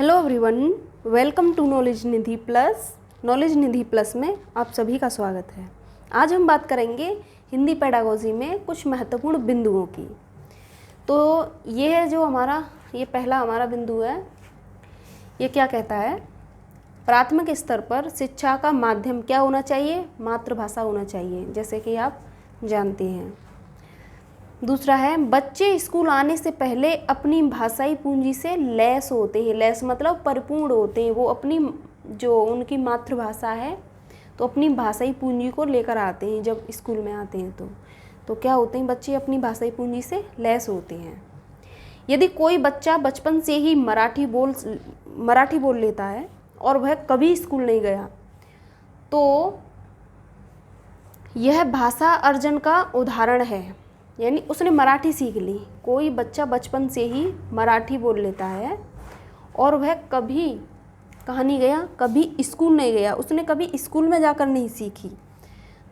Hello everyone, welcome to Knowledge Nidhi Plus. Knowledge Nidhi Plus में आप सभी का स्वागत है। आज हम बात करेंगे हिंदी पेडागोजी में कुछ महत्वपूर्ण बिंदुओं की। तो ये है जो ये पहला हमारा बिंदु है। ये क्या कहता है? प्राथमिक स्तर पर शिक्षा का माध्यम क्या होना चाहिए? मातृभाषा होना चाहिए, जैसे कि आप जानते हैं। दूसरा है, बच्चे स्कूल आने से पहले अपनी भाषाई पूंजी से लैस होते हैं। लैस मतलब परिपूर्ण होते हैं। वो अपनी जो उनकी मातृभाषा है तो अपनी भाषाई पूंजी को लेकर आते हैं। जब स्कूल में आते हैं तो क्या होते हैं? बच्चे अपनी भाषाई पूंजी से लैस होते हैं। यदि कोई बच्चा बचपन से ही मराठी बोल लेता है और वह कभी स्कूल नहीं गया तो यह भाषा अर्जन का उदाहरण है। यानी उसने मराठी सीख ली। कोई बच्चा बचपन से ही मराठी बोल लेता है और वह कभी कहाँ नहीं गया, कभी स्कूल नहीं गया, उसने कभी स्कूल में जाकर नहीं सीखी,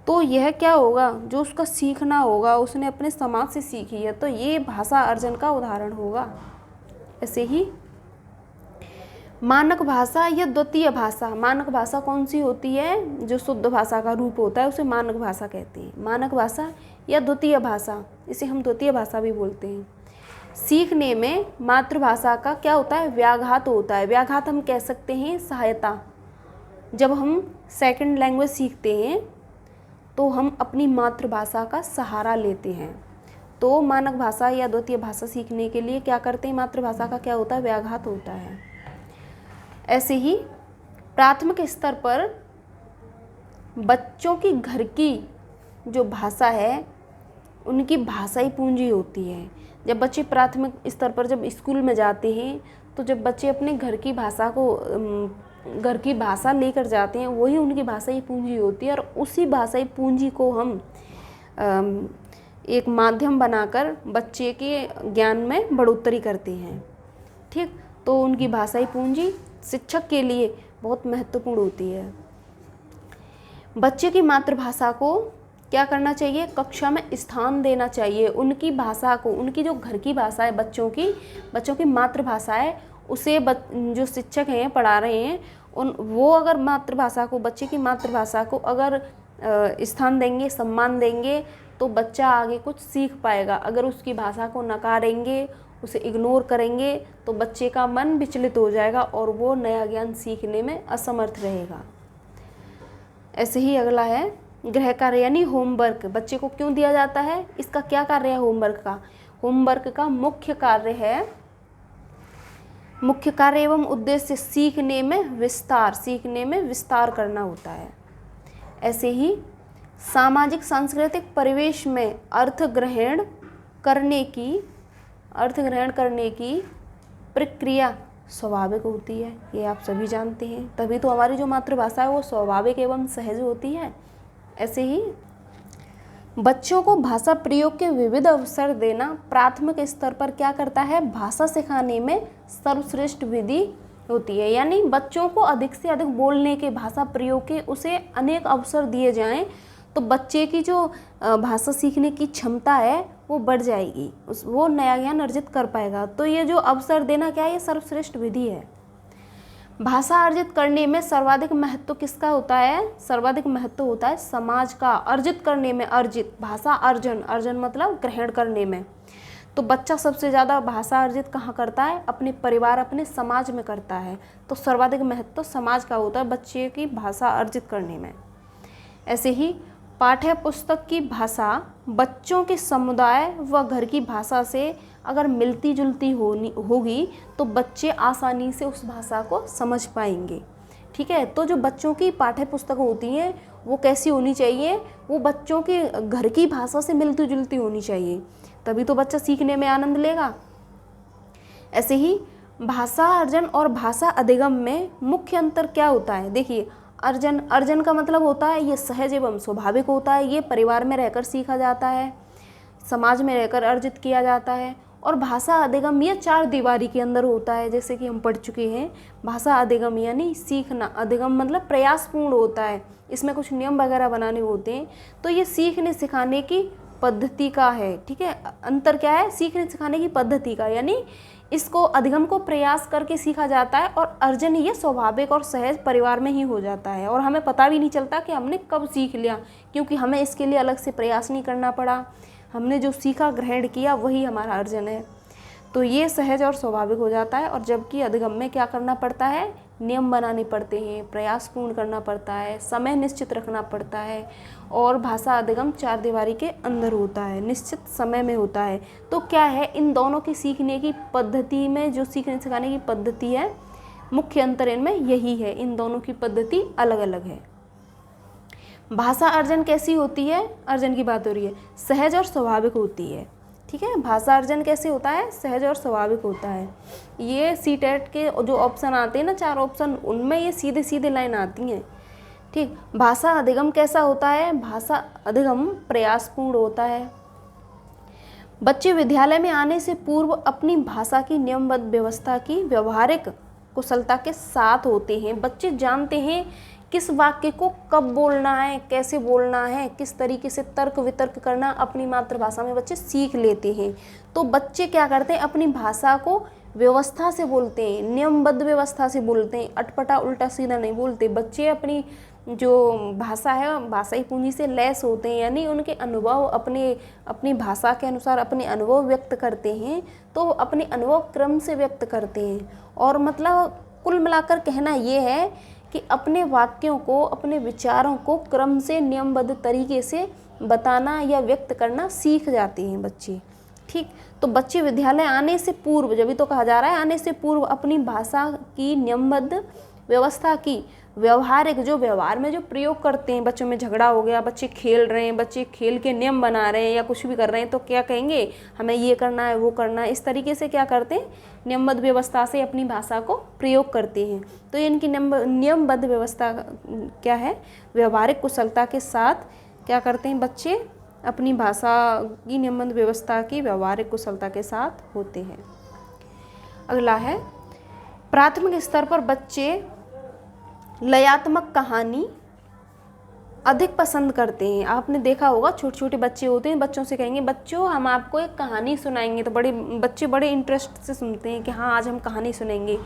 तो यह क्या होगा? जो उसका सीखना होगा उसने अपने समाज से सीखी है, तो ये भाषा अर्जन का उदाहरण होगा। ऐसे ही मानक भाषा या द्वितीय भाषा। मानक भाषा कौन सी होती है? जो शुद्ध भाषा का रूप होता है उसे मानक भाषा कहते हैं। मानक भाषा या द्वितीय भाषा, इसे हम द्वितीय भाषा भी बोलते हैं। सीखने में मातृभाषा का क्या होता है? व्याघात होता है। व्याघात हम कह सकते हैं सहायता। जब हम सेकंड लैंग्वेज सीखते हैं तो हम अपनी मातृभाषा का सहारा लेते हैं। तो मानक भाषा या द्वितीय भाषा सीखने के लिए क्या करते हैं? मातृभाषा का क्या होता है? व्याघात होता है। ऐसे ही प्राथमिक स्तर पर बच्चों की घर की जो भाषा है उनकी भाषाई पूंजी होती है। जब बच्चे प्राथमिक स्तर पर जब स्कूल में जाते हैं तो जब बच्चे अपने घर की भाषा लेकर जाते हैं, वही उनकी भाषाई पूंजी होती है। और उसी भाषाई पूंजी को हम एक माध्यम बनाकर बच्चे के ज्ञान में बढ़ोतरी करते हैं। ठीक, तो उनकी भाषाई पूंजी शिक्षक के लिए बहुत महत्वपूर्ण होती है। बच्चे की मातृभाषा को क्या करना चाहिए? कक्षा में स्थान देना चाहिए। उनकी भाषा को, उनकी जो घर की भाषा है बच्चों की मातृभाषा है, उसे जो शिक्षक हैं पढ़ा रहे हैं वो अगर बच्चे की मातृभाषा को अगर स्थान देंगे, सम्मान देंगे, तो बच्चा आगे कुछ सीख पाएगा। अगर उसकी भाषा को नकारेंगे, उसे इग्नोर करेंगे, तो बच्चे का मन विचलित हो जाएगा और वो नया ज्ञान सीखने में असमर्थ रहेगा। ऐसे ही अगला है गृह कार्य यानी होमवर्क। बच्चे को क्यों दिया जाता है? इसका क्या कार्य है होमवर्क का? होमवर्क का मुख्य कार्य एवं उद्देश्य सीखने में विस्तार करना होता है। ऐसे ही सामाजिक सांस्कृतिक परिवेश में अर्थ ग्रहण करने की प्रक्रिया स्वाभाविक होती है। ये आप सभी जानते हैं। तभी तो हमारी जो मातृभाषा है वो स्वाभाविक एवं सहज होती है। ऐसे ही बच्चों को भाषा प्रयोग के विविध अवसर देना प्राथमिक स्तर पर क्या करता है? भाषा सिखाने में सर्वश्रेष्ठ विधि होती है। यानी बच्चों को अधिक से अधिक बोलने के, भाषा प्रयोग के उसे अनेक अवसर दिए जाएं तो बच्चे की जो भाषा सीखने की क्षमता है वो बढ़ जाएगी, वो नया ज्ञान अर्जित कर पाएगा। तो ये जो अवसर देना क्या है? ये सर्वश्रेष्ठ विधि है। भाषा अर्जित करने में सर्वाधिक महत्व किसका होता है? सर्वाधिक महत्व होता है समाज का। अर्जित करने में, भाषा अर्जन मतलब ग्रहण करने में। तो बच्चा सबसे ज़्यादा भाषा अर्जित कहाँ करता है? अपने परिवार, अपने समाज में करता है। तो सर्वाधिक महत्व समाज का होता है बच्चे की भाषा अर्जित करने में। ऐसे ही पाठ्य पुस्तक की भाषा बच्चों के समुदाय व घर की भाषा से अगर मिलती जुलती होगी तो बच्चे आसानी से उस भाषा को समझ पाएंगे। ठीक है, तो जो बच्चों की पाठ्य पुस्तक होती हैं वो कैसी होनी चाहिए? वो बच्चों के घर की भाषा से मिलती जुलती होनी चाहिए, तभी तो बच्चा सीखने में आनंद लेगा। ऐसे ही भाषा अर्जन और भाषा अधिगम में मुख्य अंतर क्या होता है? देखिए, अर्जन का मतलब होता है ये सहज एवं स्वाभाविक होता है। ये परिवार में रहकर सीखा जाता है, समाज में रहकर अर्जित किया जाता है। और भाषा अधिगम ये चार दीवारी के अंदर होता है, जैसे कि हम पढ़ चुके हैं। भाषा अधिगम यानी सीखना, अधिगम मतलब प्रयासपूर्ण होता है, इसमें कुछ नियम वगैरह बनाने होते हैं। तो ये सीखने सिखाने की पद्धति का है। ठीक है, अंतर क्या है? सीखने सिखाने की पद्धति का, यानी इसको अधिगम को प्रयास करके सीखा जाता है और अर्जन ये स्वाभाविक और सहज परिवार में ही हो जाता है और हमें पता भी नहीं चलता कि हमने कब सीख लिया, क्योंकि हमें इसके लिए अलग से प्रयास नहीं करना पड़ा। हमने जो सीखा, ग्रहण किया, वही हमारा अर्जन है। तो ये सहज और स्वाभाविक हो जाता है। और जबकि अधिगम में क्या करना पड़ता है, नियम बनाने पड़ते हैं, प्रयास पूर्ण करना पड़ता है, समय निश्चित रखना पड़ता है। और भाषा अधिगम 4 दीवारी के अंदर होता है, निश्चित समय में होता है। तो क्या है, इन दोनों की सीखने की पद्धति में, जो सीखने सिखाने की पद्धति है, मुख्य अंतर इनमें यही है। इन दोनों की पद्धति अलग अलग है। भाषा अर्जन कैसी होती है, अर्जन की बात हो रही है, सहज और स्वाभाविक होती है। ठीक है, भाषा अर्जन कैसे होता है, सहज और स्वाभाविक होता है। ये सीटेट के जो ऑप्शन आते हैं ना, 4 ऑप्शन, उनमें ये सीधे सीधे लाइन आती हैं। ठीक, भाषा अधिगम कैसा होता है, भाषा अधिगम प्रयासपूर्ण होता है। बच्चे विद्यालय में आने से पूर्व अपनी भाषा की नियमबद्ध व्यवस्था की व्यवहारिक कुशलता के साथ होते हैं। बच्चे जानते हैं किस वाक्य को कब बोलना है, कैसे बोलना है, किस तरीके से तर्क वितर्क करना, अपनी मातृभाषा में बच्चे सीख लेते हैं। तो बच्चे क्या करते हैं, अपनी भाषा को व्यवस्था से बोलते हैं, नियमबद्ध व्यवस्था से बोलते हैं, अटपटा उल्टा सीधा नहीं बोलते। बच्चे अपनी जो भाषा है, भाषाई पूंजी से लैस होते हैं, यानी उनके अनुभव अपनी भाषा के अनुसार अपने अनुभव व्यक्त करते हैं। तो अपने अनुभव क्रम से व्यक्त करते हैं। और मतलब कुल मिलाकर कहना ये है कि अपने वाक्यों को, अपने विचारों को क्रम से नियमबद्ध तरीके से बताना या व्यक्त करना सीख जाते हैं बच्चे। ठीक, तो बच्चे विद्यालय आने से पूर्व, जब भी तो कहा जा रहा है, आने से पूर्व अपनी भाषा की नियमबद्ध व्यवस्था की व्यवहारिक, जो व्यवहार में जो प्रयोग करते हैं, बच्चों में झगड़ा हो गया, बच्चे खेल रहे हैं, बच्चे खेल के नियम बना रहे हैं या कुछ भी कर रहे हैं, तो क्या कहेंगे, हमें ये करना है, वो करना है, इस तरीके से क्या करते हैं, नियमबद्ध व्यवस्था से अपनी भाषा को प्रयोग करते हैं। तो इनकी नियमबद्ध व्यवस्था क्या है, व्यवहारिक कुशलता के साथ क्या करते हैं बच्चे, अपनी भाषा की नियमबद्ध व्यवस्था की व्यवहारिक कुशलता के साथ होते हैं। अगला है, प्राथमिक स्तर पर बच्चे लयात्मक कहानी अधिक पसंद करते हैं। आपने देखा होगा, छोटे छोटे बच्चे होते हैं, बच्चों से कहेंगे, बच्चों हम आपको एक कहानी सुनाएंगे, तो बच्चे बड़े इंटरेस्ट से सुनते हैं कि हाँ आज हम कहानी सुनेंगे।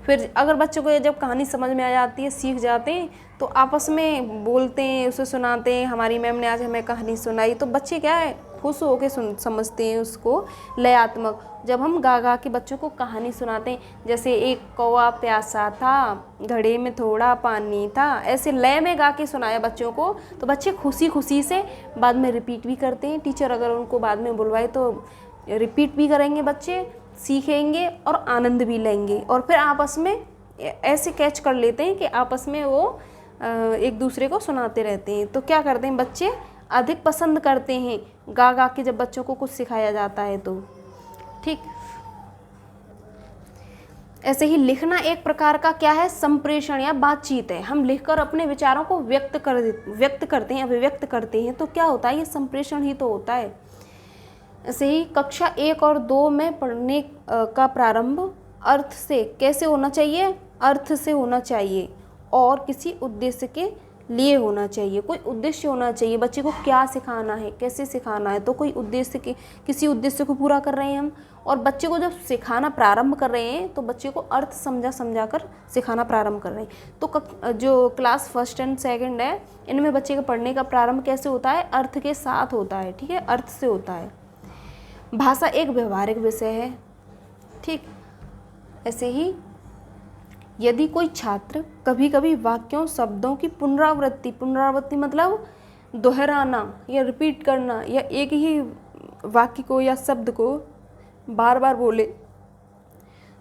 फिर अगर बच्चों को जब कहानी समझ में आ जाती है, सीख जाते हैं, तो आपस में बोलते हैं, उसे सुनाते हैं, हमारी मैम ने आज हमें कहानी सुनाई। तो बच्चे क्या है, खुश होकर समझते हैं उसको, लयात्मक। जब हम गा गा के बच्चों को कहानी सुनाते हैं, जैसे एक कौवा प्यासा था, घड़े में थोड़ा पानी था, ऐसे लय में गा के सुनाया बच्चों को, तो बच्चे खुशी खुशी से बाद में रिपीट भी करते हैं। टीचर अगर उनको बाद में बुलवाए तो रिपीट भी करेंगे, बच्चे सीखेंगे और आनंद भी लेंगे। और फिर आपस में ऐसे कैच कर लेते हैं कि आपस में वो एक दूसरे को सुनाते रहते हैं। तो क्या करते हैं, बच्चे अधिक पसंद करते हैं गा गा के जब बच्चों को कुछ सिखाया जाता है तो। ठीक, ऐसे ही लिखना एक प्रकार का क्या है, संप्रेषण या बातचीत है। हम लिखकर अपने विचारों को व्यक्त करते हैं, अभिव्यक्त करते हैं। तो क्या होता है, ये संप्रेषण ही तो होता है। ऐसे ही कक्षा 1 और 2 में पढ़ने का प्रारंभ अर्थ से कैसे होना चाहिए, अर्थ से होना चाहिए और किसी उद्देश्य के लिए होना चाहिए। कोई उद्देश्य होना चाहिए, बच्चे को क्या सिखाना है, कैसे सिखाना है, तो कोई उद्देश्य के, किसी उद्देश्य को पूरा कर रहे हैं हम। और बच्चे को जब सिखाना प्रारंभ कर रहे हैं तो बच्चे को अर्थ समझा कर सिखाना प्रारंभ कर रहे हैं। तो जो क्लास 1 और 2 है, इनमें बच्चे का पढ़ने का प्रारंभ कैसे होता है, अर्थ के साथ होता है। ठीक है, अर्थ से होता है। भाषा एक व्यवहारिक विषय है। ठीक, ऐसे ही यदि कोई छात्र कभी कभी वाक्यों, शब्दों की पुनरावृत्ति मतलब दोहराना या रिपीट करना, या एक ही वाक्य को या शब्द को बार बार बोले,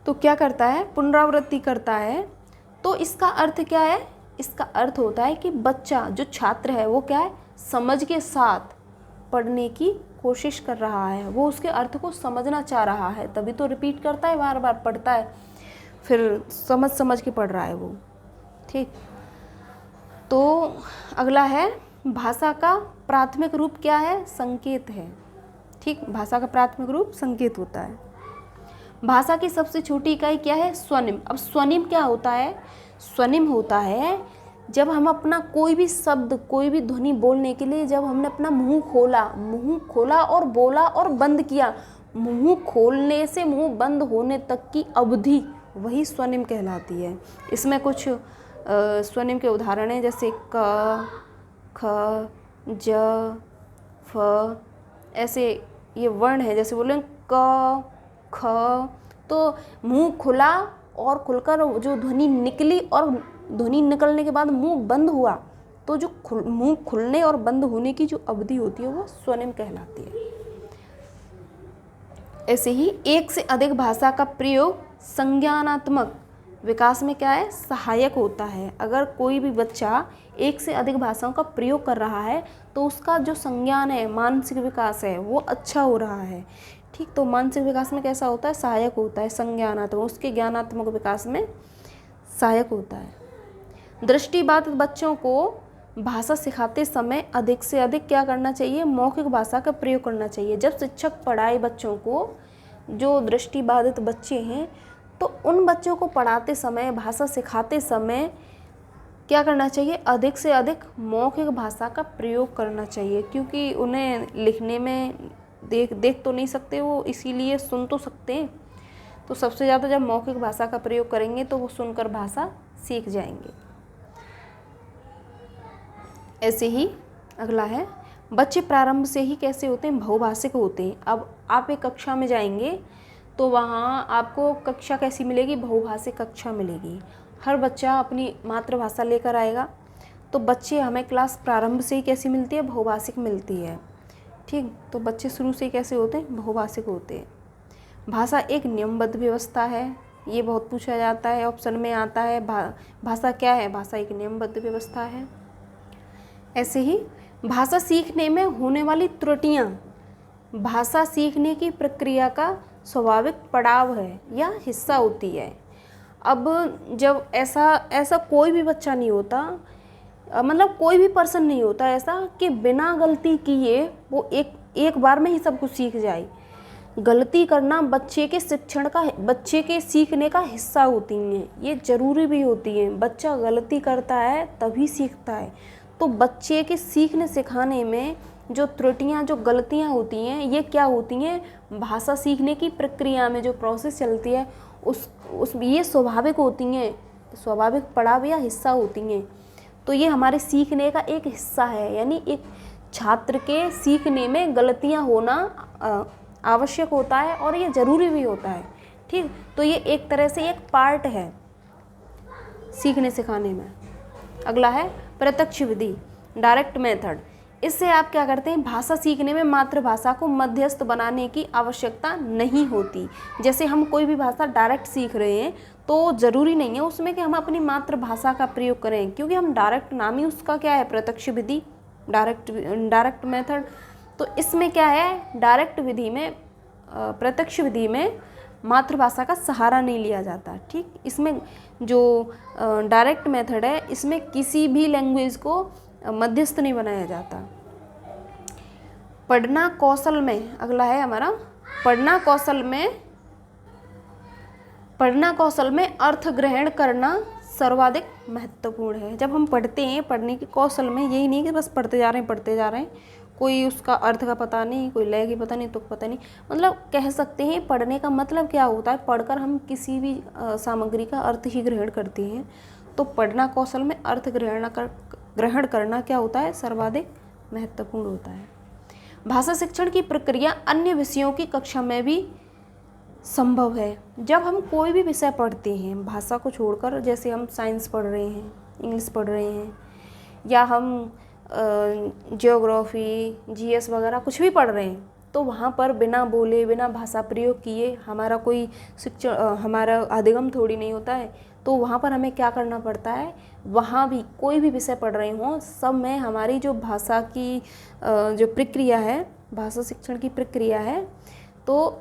तो क्या करता है, पुनरावृत्ति करता है। तो इसका अर्थ क्या है, इसका अर्थ होता है कि बच्चा, जो छात्र है, वो क्या है, समझ के साथ पढ़ने की कोशिश कर रहा है, वो उसके अर्थ को समझना चाह रहा है, तभी तो रिपीट करता है, बार बार पढ़ता है, फिर समझ के पढ़ रहा है वो। ठीक, तो अगला है, भाषा का प्राथमिक रूप क्या है, संकेत है। ठीक, भाषा का प्राथमिक रूप संकेत होता है। भाषा की सबसे छोटी इकाई क्या है, स्वनिम। अब स्वनिम क्या होता है, स्वनिम होता है जब हम अपना कोई भी शब्द, कोई भी ध्वनि बोलने के लिए जब हमने अपना मुंह खोला और बोला और बंद किया, मुंह खोलने से मुंह बंद होने तक की अवधि वही स्वनिम कहलाती है। इसमें कुछ स्वनिम के उदाहरण हैं, जैसे क, ख, ज, फ, ऐसे ये वर्ण है। जैसे बोलें क, ख, तो मुंह खुला और खुलकर जो ध्वनि निकली और ध्वनि निकलने के बाद मुंह बंद हुआ, तो जो मुंह खुलने और बंद होने की जो अवधि होती है वो स्वनिम कहलाती है। ऐसे ही एक से अधिक भाषा का प्रयोग संज्ञानात्मक विकास में क्या है, सहायक होता है। अगर कोई भी बच्चा एक से अधिक भाषाओं का प्रयोग कर रहा है तो उसका जो संज्ञान है, मानसिक विकास है, वो अच्छा हो रहा है। ठीक, तो मानसिक विकास में कैसा होता है, सहायक होता है। संज्ञानात्मक, उसके ज्ञानात्मक विकास में सहायक होता है। दृष्टिबाधित बच्चों को भाषा सिखाते समय अधिक से अधिक क्या करना चाहिए, मौखिक भाषा का प्रयोग करना चाहिए। जब शिक्षक पढ़ाए बच्चों को, जो दृष्टिबाधित बच्चे हैं, तो उन बच्चों को पढ़ाते समय, भाषा सिखाते समय क्या करना चाहिए, अधिक से अधिक मौखिक भाषा का प्रयोग करना चाहिए। क्योंकि उन्हें लिखने में देख तो नहीं सकते वो, इसीलिए सुन तो सकते हैं। तो सबसे ज़्यादा जब मौखिक भाषा का प्रयोग करेंगे तो वो सुनकर भाषा सीख जाएंगे। ऐसे ही अगला है, बच्चे प्रारंभ से ही कैसे होते हैं, बहुभाषिक होते हैं। अब आप एक कक्षा में जाएंगे तो वहाँ आपको कक्षा कैसी मिलेगी, बहुभाषिक कक्षा मिलेगी। हर बच्चा अपनी मातृभाषा लेकर आएगा। तो बच्चे हमें क्लास प्रारंभ से ही कैसी मिलती है, बहुभाषिक मिलती है। ठीक, तो बच्चे शुरू से कैसे होते हैं, बहुभाषिक होते हैं। भाषा एक नियमबद्ध व्यवस्था है, ये बहुत पूछा जाता है, ऑप्शन में आता है। भाषा क्या है, भाषा एक नियमबद्ध व्यवस्था है। ऐसे ही भाषा सीखने में होने वाली त्रुटियाँ भाषा सीखने की प्रक्रिया का स्वाभाविक पड़ाव है या हिस्सा होती है। अब जब ऐसा कोई भी बच्चा नहीं होता, मतलब कोई भी पर्सन नहीं होता ऐसा कि बिना गलती किए वो एक बार में ही सब कुछ सीख जाए। गलती करना बच्चे के शिक्षण का, बच्चे के सीखने का हिस्सा होती हैं, ये ज़रूरी भी होती हैं। बच्चा गलती करता है तभी सीखता है। तो बच्चे के सीखने सिखाने में जो त्रुटियां, जो गलतियां होती हैं, ये क्या होती हैं, भाषा सीखने की प्रक्रिया में जो प्रोसेस चलती है ये स्वाभाविक होती हैं, स्वाभाविक पड़ाव या हिस्सा होती हैं। तो ये हमारे सीखने का एक हिस्सा है। यानी एक छात्र के सीखने में गलतियां होना आवश्यक होता है और ये ज़रूरी भी होता है। ठीक, तो ये एक तरह से एक पार्ट है सीखने सिखाने में। अगला है प्रत्यक्ष विधि, डायरेक्ट मेथड। इससे आप क्या करते हैं, भाषा सीखने में मातृभाषा को मध्यस्थ बनाने की आवश्यकता नहीं होती। जैसे हम कोई भी भाषा डायरेक्ट सीख रहे हैं तो ज़रूरी नहीं है उसमें कि हम अपनी मातृभाषा का प्रयोग करें, क्योंकि हम डायरेक्ट, नाम ही उसका क्या है, प्रत्यक्ष विधि, डायरेक्ट मेथड। तो इसमें क्या है, डायरेक्ट विधि में, प्रत्यक्ष विधि में मातृभाषा का सहारा नहीं लिया जाता। ठीक, इसमें जो डायरेक्ट मेथड है, इसमें किसी भी लैंग्वेज को मध्यस्थ नहीं बनाया जाता। पढ़ना कौशल में, अगला है हमारा, पढ़ना कौशल में अर्थ ग्रहण करना सर्वाधिक महत्वपूर्ण है। जब हम पढ़ते हैं, पढ़ने के कौशल में यही नहीं कि बस पढ़ते जा रहे हैं, कोई उसका अर्थ का पता नहीं, कोई लय की पता नहीं, तुक पता नहीं। मतलब कह सकते हैं पढ़ने का मतलब क्या होता है, पढ़कर हम किसी भी सामग्री का अर्थ ही ग्रहण करते हैं। तो पढ़ना कौशल में अर्थ ग्रहण करना क्या होता है, सर्वाधिक महत्वपूर्ण होता है। भाषा शिक्षण की प्रक्रिया अन्य विषयों की कक्षा में भी संभव है। जब हम कोई भी विषय पढ़ते हैं भाषा को छोड़कर, जैसे हम साइंस पढ़ रहे हैं, इंग्लिश पढ़ रहे हैं, या हम ज्योग्राफी, जीएस वगैरह कुछ भी पढ़ रहे हैं, तो वहाँ पर बिना बोले, बिना भाषा प्रयोग किए हमारा कोई शिक्षण, हमारा अधिगम थोड़ी नहीं होता है। तो वहाँ पर हमें क्या करना पड़ता है, वहाँ भी कोई भी विषय पढ़ रहे हों, सब में हमारी जो भाषा की जो प्रक्रिया है, भाषा शिक्षण की प्रक्रिया है, तो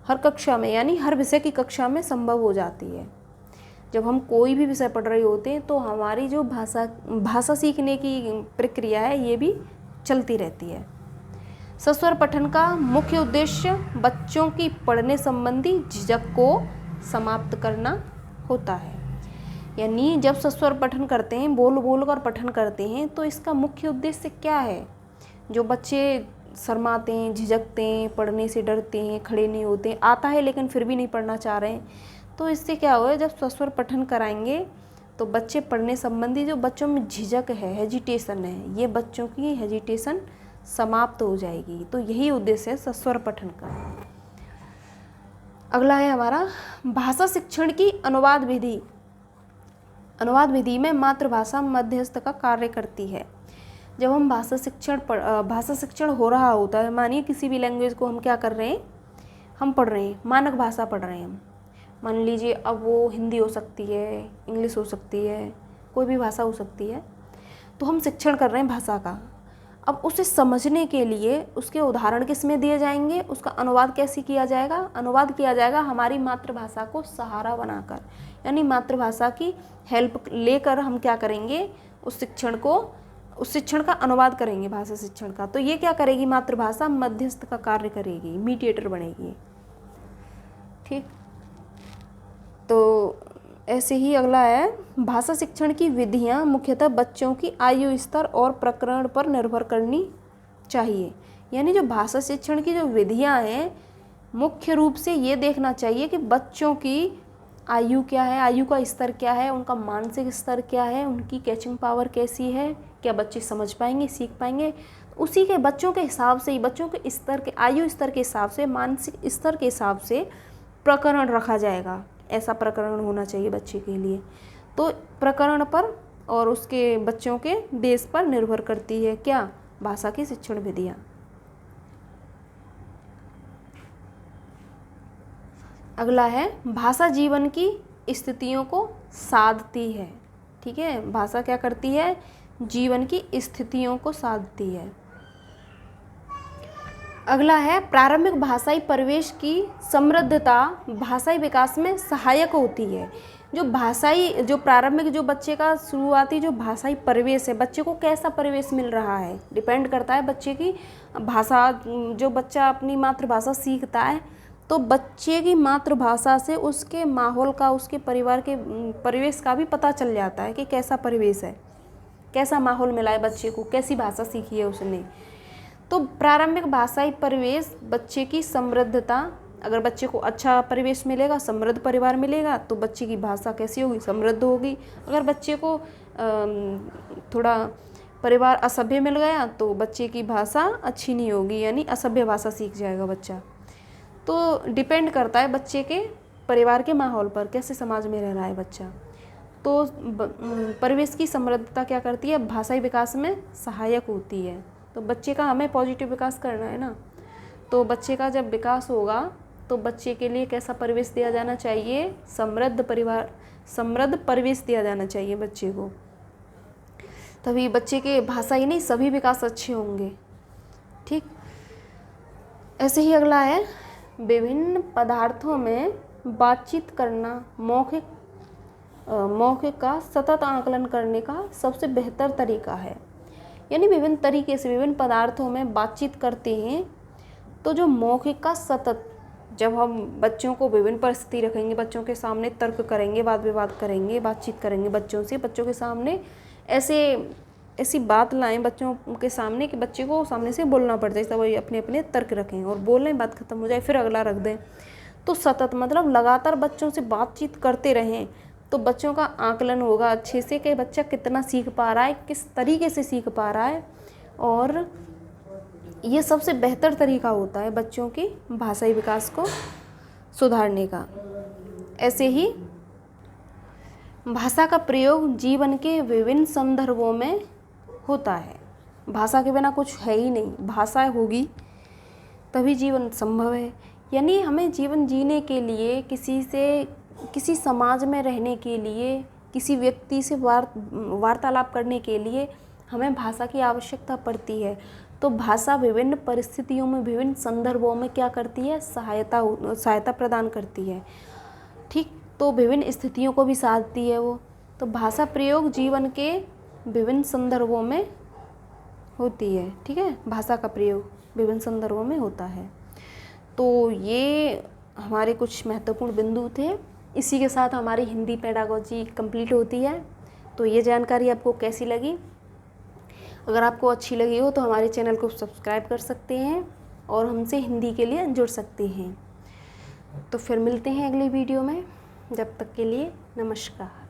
हर कक्षा में, यानी हर विषय की कक्षा में संभव हो जाती है। जब हम कोई भी विषय पढ़ रहे होते हैं तो हमारी जो भाषा सीखने की प्रक्रिया है ये भी चलती रहती है। सस्वर पठन का मुख्य उद्देश्य बच्चों की पढ़ने संबंधी झिझक को समाप्त करना होता है। यानी जब सस्वर पठन करते हैं, बोल कर पठन करते हैं, तो इसका मुख्य उद्देश्य क्या है, जो बच्चे शर्माते हैं, झिझकते हैं, पढ़ने से डरते हैं, खड़े नहीं होते, आता है लेकिन फिर भी नहीं पढ़ना चाह रहे हैं। तो इससे क्या होगा, जब सस्वर पठन कराएंगे तो बच्चे पढ़ने संबंधी जो बच्चों में झिझक है, हेजिटेशन है, ये बच्चों की हेजिटेशन समाप्त हो जाएगी। तो यही उद्देश्य है सस्वर पठन का। अगला है हमारा भाषा शिक्षण की अनुवाद विधि। अनुवाद विधि में मातृभाषा मध्यस्थ का कार्य करती है। जब हम भाषा शिक्षण हो रहा होता है, मानिए किसी भी लैंग्वेज को हम क्या कर रहे हैं, हम पढ़ रहे हैं, मानक भाषा पढ़ रहे हैं हम, मान लीजिए अब वो हिंदी हो सकती है, इंग्लिश हो सकती है, कोई भी भाषा हो सकती है, तो हम शिक्षण कर रहे हैं भाषा का। अब उसे समझने के लिए उसके उदाहरण किस में दिए जाएंगे, उसका अनुवाद कैसे किया जाएगा, अनुवाद किया जाएगा हमारी मातृभाषा को सहारा बनाकर, यानी मातृभाषा की हेल्प लेकर हम क्या करेंगे, उस शिक्षण का अनुवाद करेंगे भाषा शिक्षण का। तो ये क्या करेगी, मातृभाषा मध्यस्थ का कार्य करेगी, मीडिएटर बनेगी। ठीक, तो ऐसे ही अगला है भाषा शिक्षण की विधियाँ मुख्यतः बच्चों की आयु स्तर और प्रकरण पर निर्भर करनी चाहिए। यानी जो भाषा शिक्षण की जो विधियाँ हैं, मुख्य रूप से ये देखना चाहिए कि बच्चों की आयु क्या है, आयु का स्तर क्या है, उनका मानसिक स्तर क्या है, उनकी कैचिंग पावर कैसी है, क्या बच्चे समझ पाएंगे, सीख पाएंगे। उसी के बच्चों के हिसाब से ही, बच्चों के स्तर के, आयु स्तर के हिसाब से, मानसिक स्तर के हिसाब से प्रकरण रखा जाएगा। ऐसा प्रकरण होना चाहिए बच्चे के लिए। तो प्रकरण पर और उसके बच्चों के बेस पर निर्भर करती है क्या, भाषा की शिक्षण विधियाँ। अगला है भाषा जीवन की स्थितियों को साधती है। ठीक है, भाषा क्या करती है, जीवन की स्थितियों को साधती है। अगला है प्रारंभिक भाषाई परिवेश की समृद्धता भाषाई विकास में सहायक होती है। जो प्रारंभिक जो बच्चे का शुरुआती जो भाषाई परिवेश है, बच्चे को कैसा परिवेश मिल रहा है, डिपेंड करता है बच्चे की भाषा। जो बच्चा अपनी मातृभाषा सीखता है तो बच्चे की मातृभाषा से उसके माहौल का, उसके परिवार के परिवेश का भी पता चल जाता है कि कैसा परिवेश है, कैसा माहौल मिला है बच्चे को, कैसी भाषा सीखी है उसने। तो प्रारंभिक भाषाई परिवेश बच्चे की समृद्धता, अगर बच्चे को अच्छा परिवेश मिलेगा, समृद्ध परिवार मिलेगा, तो बच्चे की भाषा कैसी होगी, समृद्ध होगी। अगर बच्चे को थोड़ा परिवार असभ्य मिल गया तो बच्चे की भाषा अच्छी नहीं होगी, यानी असभ्य भाषा सीख जाएगा बच्चा। तो डिपेंड करता है बच्चे के परिवार के माहौल पर, कैसे समाज में रह रहा है बच्चा। तो परिवेश की समृद्धता क्या करती है, भाषाई विकास में सहायक होती है। तो बच्चे का हमें पॉजिटिव विकास करना है ना, तो बच्चे का जब विकास होगा तो बच्चे के लिए कैसा परिवेश दिया जाना चाहिए, समृद्ध परिवेश दिया जाना चाहिए बच्चे को। तभी बच्चे के भाषा ही नहीं सभी विकास अच्छे होंगे। ठीक, ऐसे ही अगला है विभिन्न पदार्थों में बातचीत करना मौखिक का सतत आकलन करने का सबसे बेहतर तरीका है। यानी विभिन्न तरीके से विभिन्न पदार्थों में बातचीत करते हैं तो जो मौखिक का सतत, जब हम बच्चों को विभिन्न परिस्थिति रखेंगे, बच्चों के सामने तर्क करेंगे, वाद विवाद करेंगे, बातचीत करेंगे बच्चों से, बच्चों के सामने ऐसी बात लाएं बच्चों के सामने कि बच्चे को सामने से बोलना पड़ जाए, सब वही अपने अपने तर्क रखें और बोलें, बात खत्म हो जाए, फिर अगला रख दें। तो सतत मतलब लगातार बच्चों से बातचीत करते रहें तो बच्चों का आकलन होगा अच्छे से कि बच्चा कितना सीख पा रहा है, किस तरीके से सीख पा रहा है, और ये सबसे बेहतर तरीका होता है बच्चों की भाषाई विकास को सुधारने का। ऐसे ही भाषा का प्रयोग जीवन के विभिन्न संदर्भों में होता है। भाषा के बिना कुछ है ही नहीं, भाषा होगी तभी जीवन संभव है। यानी हमें जीवन जीने के लिए, किसी समाज में रहने के लिए, किसी व्यक्ति से वार्तालाप करने के लिए हमें भाषा की आवश्यकता पड़ती है। तो भाषा विभिन्न परिस्थितियों में, विभिन्न संदर्भों में क्या करती है, सहायता प्रदान करती है। ठीक, तो विभिन्न स्थितियों को भी साधती है वो। तो भाषा प्रयोग जीवन के विभिन्न संदर्भों में होती है। ठीक है, भाषा का प्रयोग विभिन्न संदर्भों में होता है। तो ये हमारे कुछ महत्वपूर्ण बिंदु थे। इसी के साथ हमारी हिंदी पेडागोजी कंप्लीट होती है। तो ये जानकारी आपको कैसी लगी? अगर आपको अच्छी लगी हो तो हमारे चैनल को सब्सक्राइब कर सकते हैं और हमसे हिंदी के लिए जुड़ सकते हैं। तो फिर मिलते हैं अगली वीडियो में, जब तक के लिए नमस्कार।